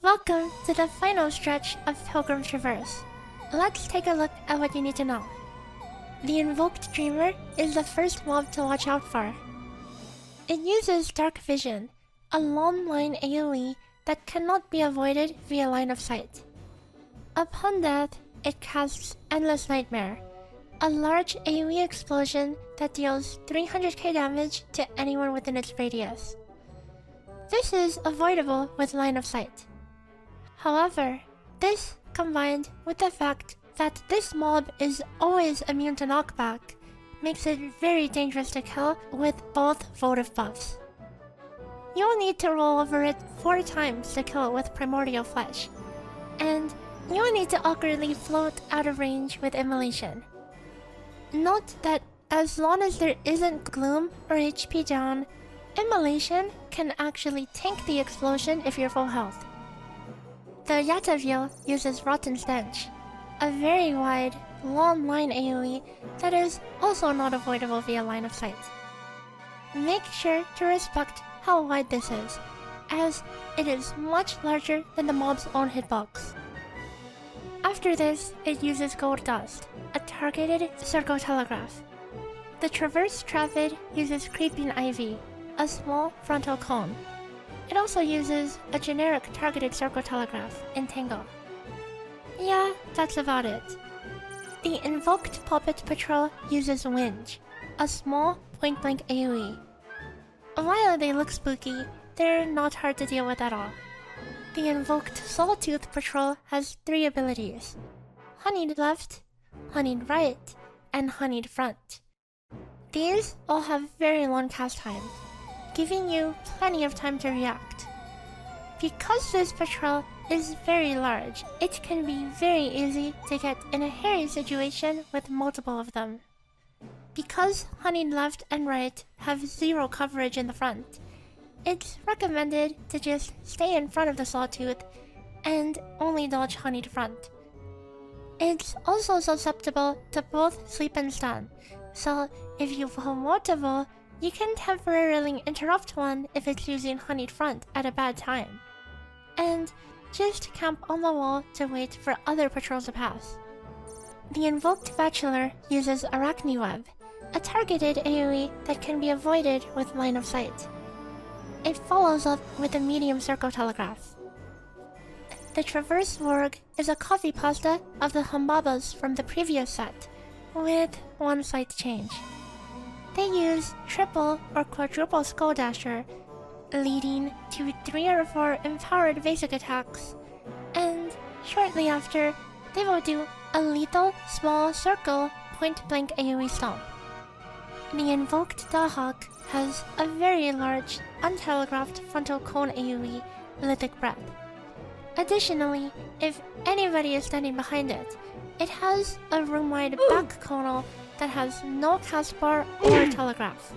Welcome to the final stretch of Pilgrim Traverse. Let's take a look at what you need to know. The Invoked Dreamer is the first mob to watch out for. It uses Dark Vision, a long line AoE that cannot be avoided via line of sight. Upon death, it casts Endless Nightmare, a large AoE explosion that deals 300k damage to anyone within its radius. This is avoidable with line of sight. However, this combined with the fact that this mob is always immune to knockback makes it very dangerous to kill with both votive buffs. You'll need to roll over it 4 times to kill it with Primordial Flesh, and you'll need to awkwardly float out of range with Immolation. Note that as long as there isn't Gloom or HP down, Immolation can actually tank the explosion if you're full health. The Ya-ta-veo uses Rotten Stench, a very wide, long line AoE that is also not avoidable via line of sight. Make sure to respect how wide this is, as it is much larger than the mob's own hitbox. After this, it uses Gold Dust, a targeted circle telegraph. The Traverse Traffid uses Creeping Ivy, a small frontal cone. It also uses a generic targeted circle telegraph, Entangle. Yeah, that's about it. The Invoked Poppet Patrol uses Winge, a small point-blank AoE. While they look spooky, they're not hard to deal with at all. The Invoked Sawtooth Patrol has 3 abilities: Honeyed Left, Honeyed Right, and Honeyed Front. These all have very long cast times, giving you plenty of time to react. Because this patrol is very large, it can be very easy to get in a hairy situation with multiple of them. Because Honeyed Left and Right have 0 coverage in the front, it's recommended to just stay in front of the Sawtooth and only dodge Honeyed Front. It's also susceptible to both sleep and stun, so if you pull multiple, you can temporarily interrupt one if it's using Honeyed Front at a bad time. And just camp on the wall to wait for other patrols to pass. The Invoked Bachelor uses Arachniweb, a targeted AoE that can be avoided with line of sight. It follows up with a medium circle telegraph. The Traverse Warg is a copy pasta of the Humbabas from the previous set, with 1 slight change. They use triple or quadruple Skull Dasher, leading to 3 or 4 empowered basic attacks, and shortly after, they will do a lethal small circle point-blank AoE stomp. The Invoked Dahak has a very large, untelegraphed frontal cone AoE, Lithic Breath. Additionally, if anybody is standing behind it, it has a room-wide back conal that has no cast bar or telegraph.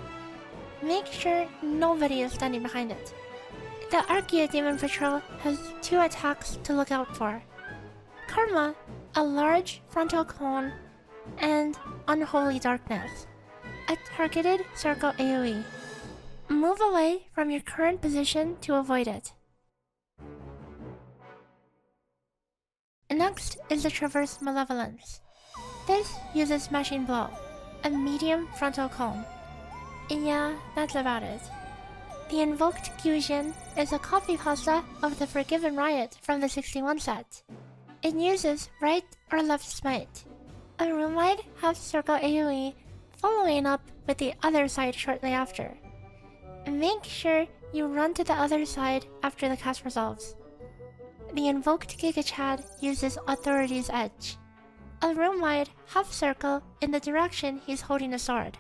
Make sure nobody is standing behind it. The Archeodemon patrol has 2 attacks to look out for: Karma, a large frontal cone, and Unholy Darkness, a targeted circle AoE. Move away from your current position to avoid it. Next is the Traverse Malevolence. This uses Smashing Blow, a medium frontal cone. Yeah, that's about it. The Invoked Gusion is a copy pasta of the Forgiven Riot from the 61 set. It uses Right or Left Smite, a room-wide half-circle AoE, following up with the other side shortly after. Make sure you run to the other side after the cast resolves. The Invoked Gigachad uses Authority's Edge, a room-wide half-circle in the direction he's holding a sword.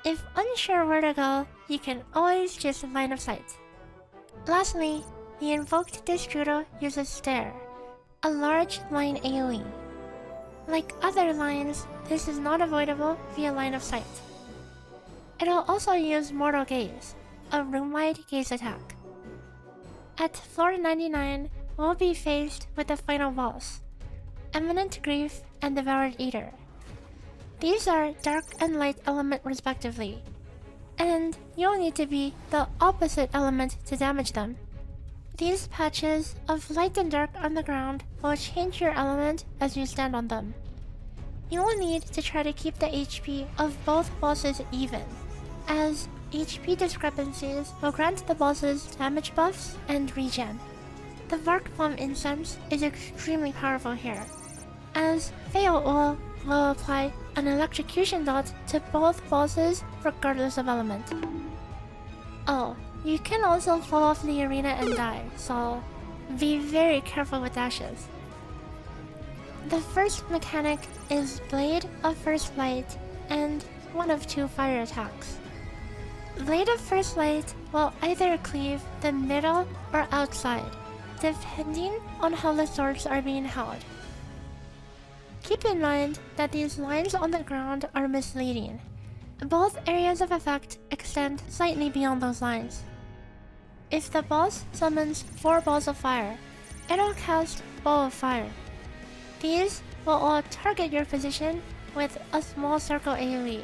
If unsure where to go, you can always just line of sight. Lastly, the Invoked Destrudo uses Stare, a large line AoE. Like other lines, this is not avoidable via line of sight. It'll also use Mortal Gaze, a room-wide gaze attack. At floor 99, we'll be faced with the final boss, Eminent Grief and Devoured Eater. These are dark and light element respectively, and you'll need to be the opposite element to damage them. These patches of light and dark on the ground will change your element as you stand on them. You will need to try to keep the HP of both bosses even, as HP discrepancies will grant the bosses damage buffs and regen. The Vark Bomb incense is extremely powerful here, as Fail Oil will apply an electrocution dot to both bosses regardless of element. Oh, you can also fall off the arena and die, so be very careful with dashes. The first mechanic is Blade of First Light and one of two fire attacks. Blade of First Light will either cleave the middle or outside, depending on how the swords are being held. Keep in mind that these lines on the ground are misleading. Both areas of effect extend slightly beyond those lines. If the boss summons 4 balls of fire, it'll cast Ball of Fire. These will all target your position with a small circle AoE.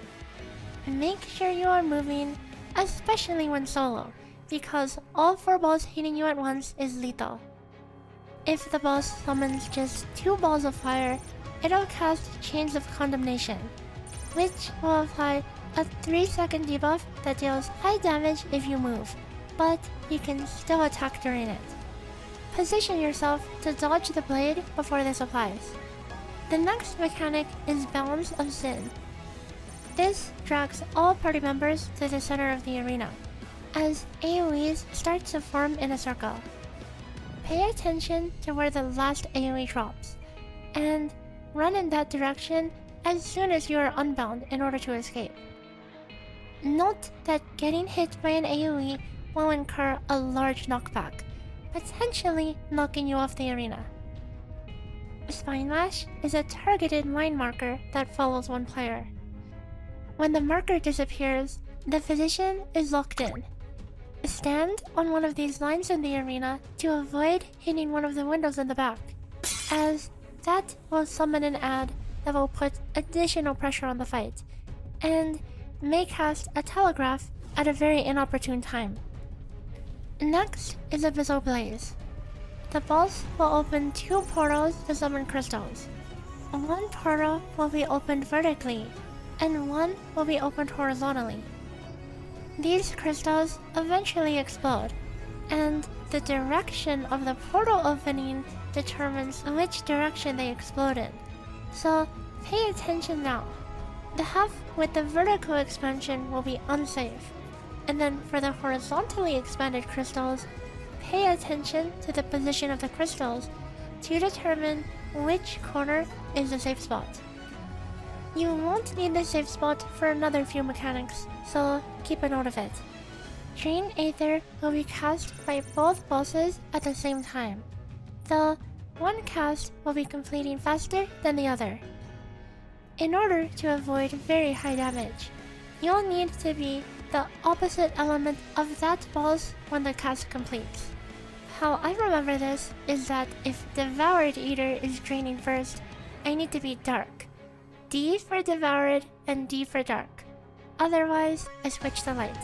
Make sure you are moving, especially when solo, because all 4 balls hitting you at once is lethal. If the boss summons just 2 balls of fire, it'll cast Chains of Condemnation, which will apply a 3-second debuff that deals high damage if you move, but you can still attack during it. Position yourself to dodge the blade before this applies. The next mechanic is Balance of Sin. This drags all party members to the center of the arena, as AoEs start to form in a circle. Pay attention to where the last AoE drops, and run in that direction as soon as you are unbound in order to escape. Note that getting hit by an AoE will incur a large knockback, potentially knocking you off the arena. Spinelash is a targeted line marker that follows one player. When the marker disappears, the position is locked in. Stand on one of these lines in the arena to avoid hitting one of the windows in the back, as that will summon an ad that will put additional pressure on the fight, and may cast a telegraph at a very inopportune time. Next is Abyssal Blaze. The boss will open 2 portals to summon crystals. One portal will be opened vertically, and one will be opened horizontally. These crystals eventually explode, and the direction of the portal opening determines which direction they explode in. So pay attention now. The half with the vertical expansion will be unsafe, and then for the horizontally expanded crystals, pay attention to the position of the crystals to determine which corner is the safe spot. You won't need the safe spot for another few mechanics, so keep a note of it. Drain Aether will be cast by both bosses at the same time, though one cast will be completing faster than the other. In order to avoid very high damage, you'll need to be the opposite element of that boss when the cast completes. How I remember this is that if Devoured Eater is draining first, I need to be dark. D for Devoured and D for dark. Otherwise, I switch to light.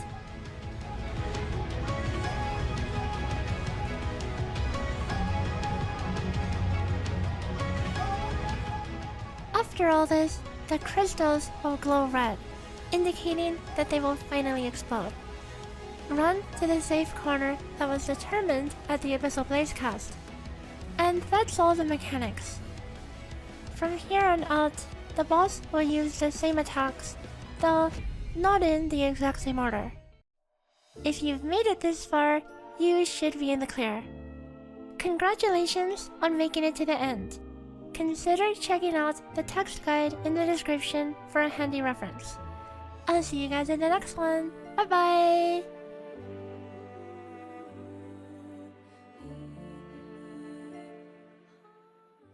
After all this, the crystals will glow red, indicating that they will finally explode. Run to the safe corner that was determined at the Abyssal Blaze cast. And that's all the mechanics. From here on out, the boss will use the same attacks, though not in the exact same order. If you've made it this far, you should be in the clear. Congratulations on making it to the end. Consider checking out the text guide in the description for a handy reference. I'll see you guys in the next one. Bye bye!